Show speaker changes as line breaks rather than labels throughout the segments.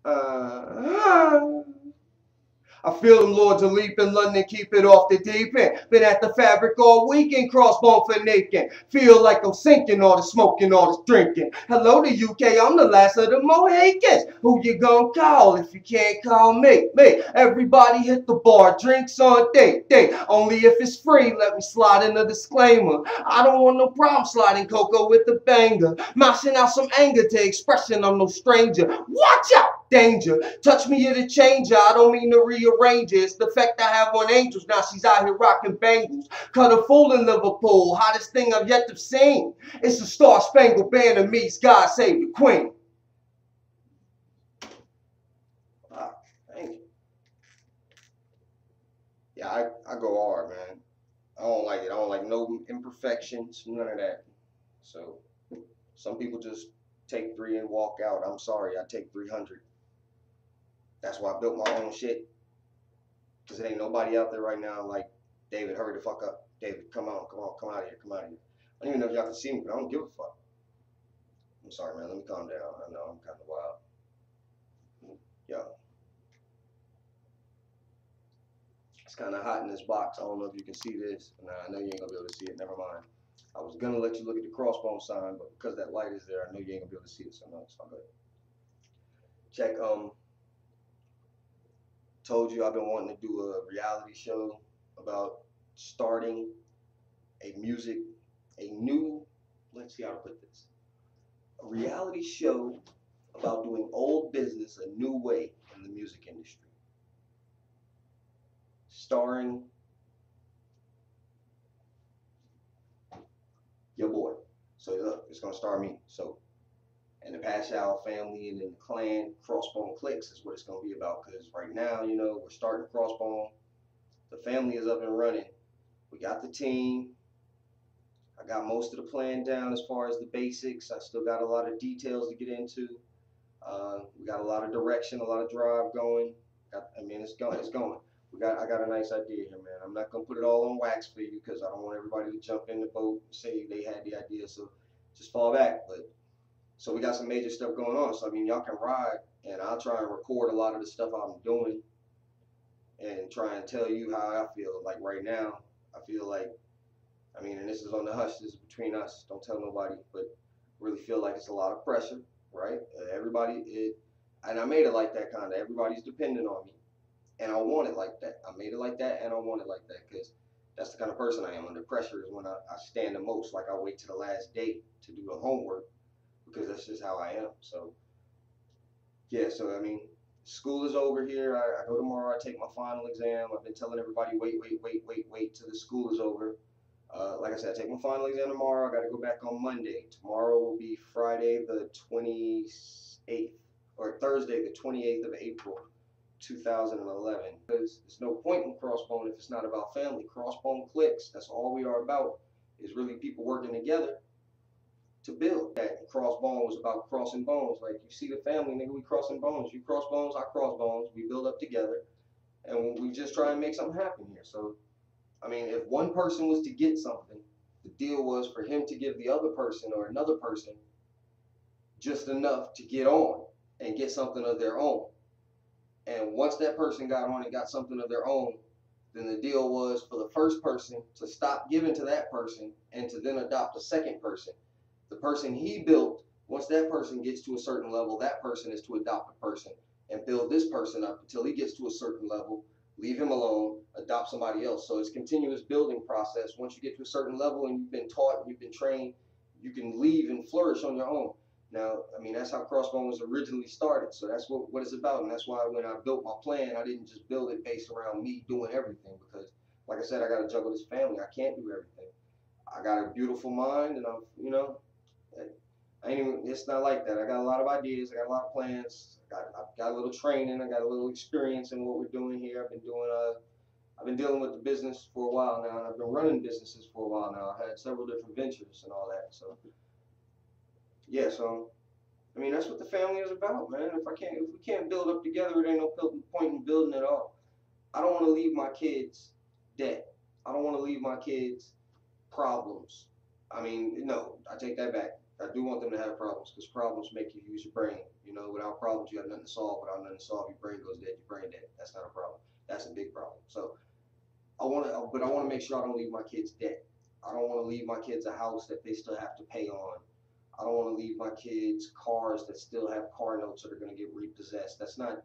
Uh, I feel them lords of leap in London, keep it off the deep end. Been at the fabric all weekend, crossbone for naked. Feel like I'm sinking, all the smoking, all the drinking. Hello to UK, I'm the last of the Mohicans. Who you gonna call if you can't call me? Me. Everybody hit the bar, drinks on day. Only if it's free, let me slide in a disclaimer. I don't want no problem sliding cocoa with the banger. Mashing out some anger to expression, I'm no stranger. Watch out! Danger. Touch me, it'll change her. I don't mean to rearrange it. It's the fact I have on angels. Now she's out here rocking bangles. Cut a fool in Liverpool. Hottest thing I've yet to seen. It's the Star Spangled Banner meets God Save the Queen. Ah, thank you. Yeah, I go hard, man. I don't like it. I don't like no imperfections, none of that. So some people just take three and walk out. I'm sorry, I take 300. That's why I built my own shit. Because there ain't nobody out there right now like, David, hurry the fuck up. David, come on, come out of here, come out of here. I don't even know if y'all can see me, but I don't give a fuck. I'm sorry, man. Let me calm down. I know I'm kind of wild. Yo, it's kind of hot in this box. I don't know if you can see this. Nah, I know you ain't gonna be able to see it. Never mind. I was gonna let you look at the crossbone sign, but because that light is there, I know you ain't gonna be able to see it. So no, it's all good. Check. Told you I've been wanting to do a reality show about starting a music, a new. Let's see how to put this. A reality show about doing old business a new way in the music industry, starring your boy. So look, it's gonna star me. So, and the Pascal family and then the clan, Crossbone Clicks is what it's gonna be about. Because right now, you know, we're starting Crossbone. The family is up and running. We got the team. I got most of the plan down as far as the basics. I still got a lot of details to get into. We got a lot of direction, a lot of drive going. I mean, it's going. It's going. I got a nice idea here, man. I'm not gonna put it all on wax for you because I don't want everybody to jump in the boat and say they had the idea. So just fall back. But so we got some major stuff going on. So I mean, y'all can ride, and I'll try and record a lot of the stuff I'm doing, and try and tell you how I feel. Like right now, I feel like, I mean, and this is on the hush. This is between us. Don't tell nobody. But really feel like it's a lot of pressure, right? And I made it like that kind of. Everybody's dependent on me, and I want it like that. I made it like that, and I want it like that because that's the kind of person I am. Under pressure is when I stand the most. Like I wait to the last day to do the homework because that's just how I am. So yeah. So I mean, school is over here. I go tomorrow. I take my final exam. I've been telling everybody wait till the school is over. Like I said, I take my final exam tomorrow. I got to go back on Monday. Tomorrow will be Friday the 28th, or Thursday the 28th of April, 2011. Because there's no point in Crossbone if it's not about family. Crossbone clicks. That's all we are about. Is really people working together to build. That Crossbone was about crossing bones. Like you see the family, nigga, we crossing bones. You cross bones, I cross bones. We build up together, and we just try and make something happen here. So I mean, if one person was to get something, the deal was for him to give the other person or another person just enough to get on and get something of their own. And once that person got on and got something of their own, then the deal was for the first person to stop giving to that person and to then adopt a second person. The person he built, once that person gets to a certain level, that person is to adopt a person and build this person up until he gets to a certain level, leave him alone, adopt somebody else. So it's a continuous building process. Once you get to a certain level and you've been taught, you've been trained, you can leave and flourish on your own. Now, I mean, that's how Crossbone was originally started. So that's what it's about. And that's why when I built my plan, I didn't just build it based around me doing everything. Because, like I said, I got to juggle this family. I can't do everything. I got a beautiful mind, and I ain't even, it's not like that. I got a lot of ideas. I got a lot of plans. I've got a little training. I got a little experience in what we're doing here. I've been dealing with the business for a while now, and I've been running businesses for a while now. I've had several different ventures and all that. So yeah, so I mean that's what the family is about, man. If we can't build up together, it ain't no point in building at all. I don't want to leave my kids dead. I don't want to leave my kids problems. I mean, no, I take that back. I do want them to have problems because problems make you use your brain. You know, without problems, you have nothing to solve. Without nothing to solve, your brain goes dead. Your brain dead. That's not a problem. That's a big problem. So but I want to make sure I don't leave my kids debt. I don't want to leave my kids a house that they still have to pay on. I don't want to leave my kids cars that still have car notes that are going to get repossessed. That's not.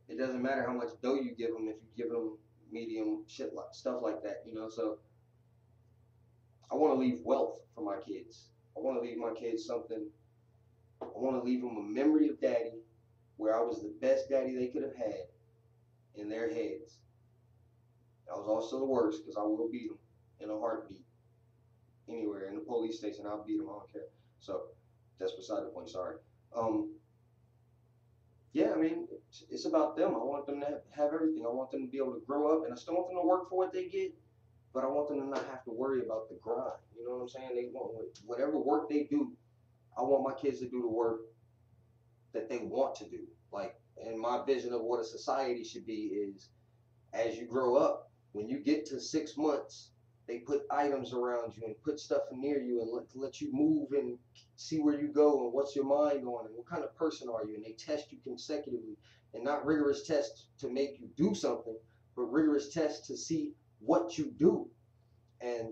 It doesn't matter how much dough you give them if you give them medium shit like stuff like that. You know, so I want to leave wealth for my kids. I want to leave my kids something. I want to leave them a memory of daddy where I was the best daddy they could have had in their heads. I was also the worst because I will beat them in a heartbeat. Anywhere in the police station, I'll beat them. I don't care. So that's beside the point. Sorry. Um, yeah, I mean, it's about them. I want them to have everything. I want them to be able to grow up, and I still want them to work for what they get, but I want them to not have to worry about the grind. You know what I'm saying? They want whatever work they do. I want my kids to do the work that they want to do. Like, and my vision of what a society should be is as you grow up, when you get to 6 months, they put items around you and put stuff near you and let you move and see where you go and what's your mind on and what kind of person are you. And they test you consecutively and not rigorous tests to make you do something, but rigorous tests to see what you do and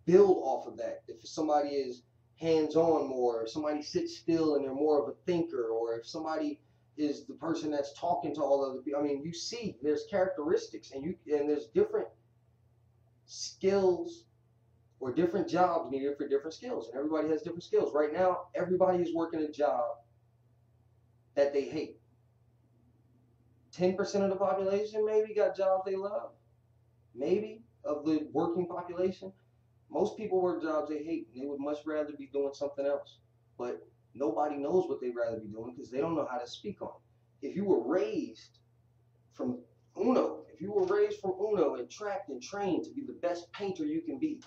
build off of that. If somebody is hands-on more, if somebody sits still and they're more of a thinker, or if somebody is the person that's talking to all other people. I mean, you see there's characteristics and there's different skills or different jobs needed for different skills, and everybody has different skills. Right now, everybody is working a job that they hate. 10% of the population maybe got jobs they love. Maybe of the working population. Most people work jobs they hate, and they would much rather be doing something else. But nobody knows what they'd rather be doing because they don't know how to speak on it. If you were raised from Uno and tracked and trained to be the best painter you can be,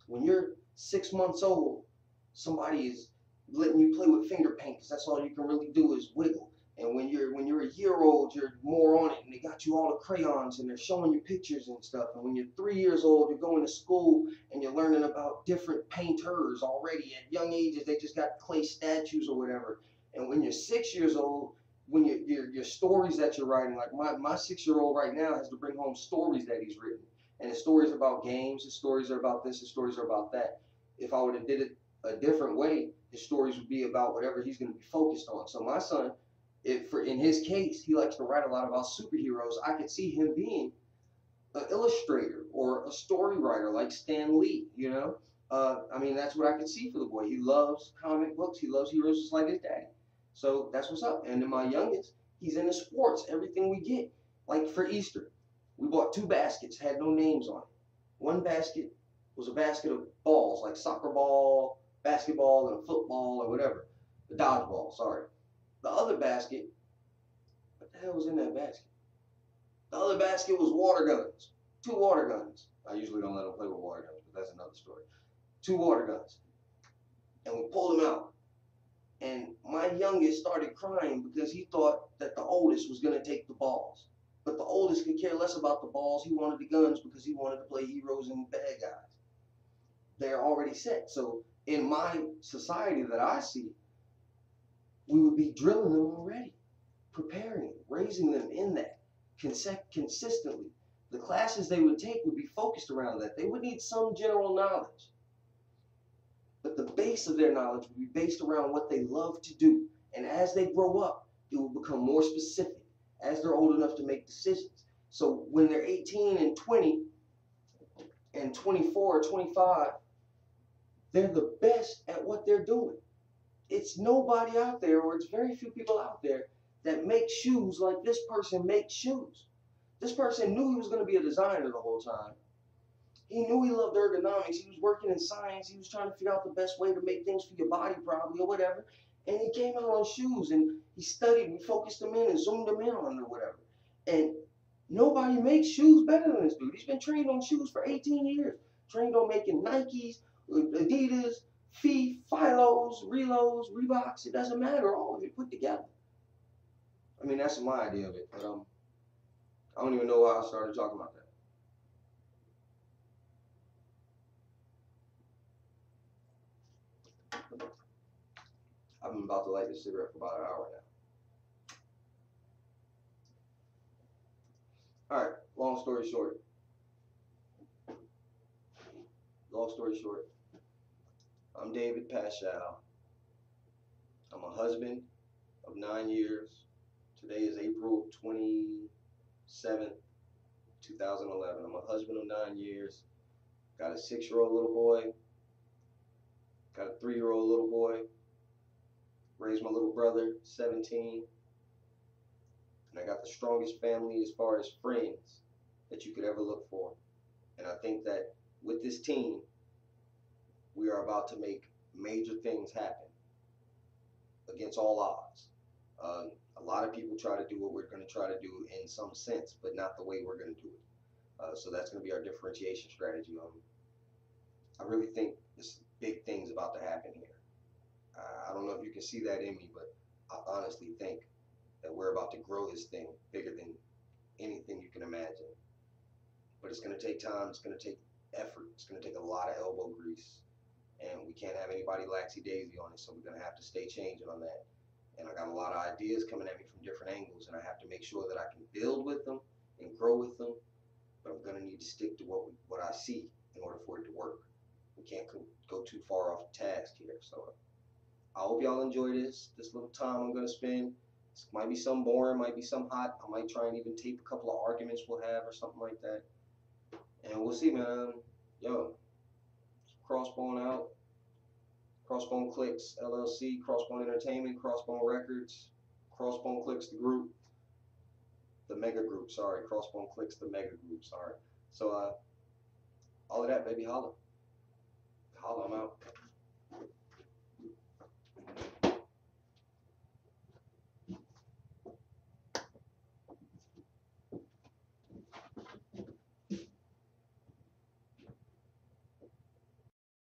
when you're 6 months old, somebody is letting you play with finger paint because that's all you can really do is wiggle. And when you're a year old, you're more on it, and they got you all the crayons, and they're showing you pictures and stuff. And when you're 3 years old, you're going to school and you're learning about different painters already at young ages. They just got clay statues or whatever. And when you're 6 years old, when your stories that you're writing, like my 6-year-old right now has to bring home stories that he's written, and his stories are about games, his stories are about this, his stories are about that. If I would have did it a different way, his stories would be about whatever he's going to be focused on. So my son, in his case, he likes to write a lot about superheroes. I could see him being an illustrator or a story writer like Stan Lee. You know, I mean, that's what I could see for the boy. He loves comic books. He loves heroes just like his daddy. So that's what's up. And then my youngest, he's into sports. Everything we get, like for Easter, we bought 2 baskets, had no names on it. One basket was a basket of balls, like soccer ball, basketball, and football, or whatever. The dodgeball, sorry. The other basket, what the hell was in that basket? The other basket was water guns. 2 water guns. I usually don't let them play with water guns, but that's another story. 2 water guns. And we pulled them out. And my youngest started crying because he thought that the oldest was going to take the balls. But the oldest could care less about the balls. He wanted the guns because he wanted to play heroes and bad guys. They're already set. So in my society that I see, we would be drilling them already, preparing, raising them in that consistently. The classes they would take would be focused around that. They would need some general knowledge, but the base of their knowledge would be based around what they love to do. And as they grow up, it will become more specific as they're old enough to make decisions. So when they're 18 and 20 and 24 or 25, they're the best at what they're doing. It's nobody out there, or it's very few people out there that make shoes like this person makes shoes. This person knew he was going to be a designer the whole time. He knew he loved ergonomics. He was working in science. He was trying to figure out the best way to make things for your body, probably, or whatever. And he came out on shoes, and he studied and focused them in and zoomed them in on or whatever. And nobody makes shoes better than this dude. He's been trained on shoes for 18 years. Trained on making Nikes, Adidas, Philos, Relos, Reeboks. It doesn't matter. All of it put together. I mean, that's my idea of it. But I don't even know why I started talking about that. I've been about to light this cigarette for about an hour now. All right, long story short, I'm David Paschal. I'm a husband of 9 years. Today is April 27th, 2011. I'm a husband of 9 years. Got a 6-year-old little boy. Got a 3-year-old little boy. Raised my little brother, 17. And I got the strongest family as far as friends that you could ever look for. And I think that with this team, we are about to make major things happen against all odds. A lot of people try to do what we're going to try to do in some sense, but not the way we're going to do it. So that's going to be our differentiation strategy. I really think this big thing's about to happen here. I don't know if you can see that in me, but I honestly think that we're about to grow this thing bigger than anything you can imagine. But it's going to take time. It's going to take effort. It's going to take a lot of elbow grease. And we can't have anybody laxy-daisy on it, so we're going to have to stay changing on that. And I got a lot of ideas coming at me from different angles, and I have to make sure that I can build with them and grow with them, but I'm going to need to stick to what I see in order for it to work. We can't go too far off task here. So I hope y'all enjoy this little time I'm going to spend. This might be some boring, might be some hot. I might try and even tape a couple of arguments we'll have or something like that. And we'll see, man. Yo, Crossbone out. Crossbone Clicks LLC, Crossbone Entertainment, Crossbone Records, Crossbone Clicks the group, the mega group. Sorry, Crossbone Clicks the mega group. Sorry. So all of that, baby, holla, I'm out.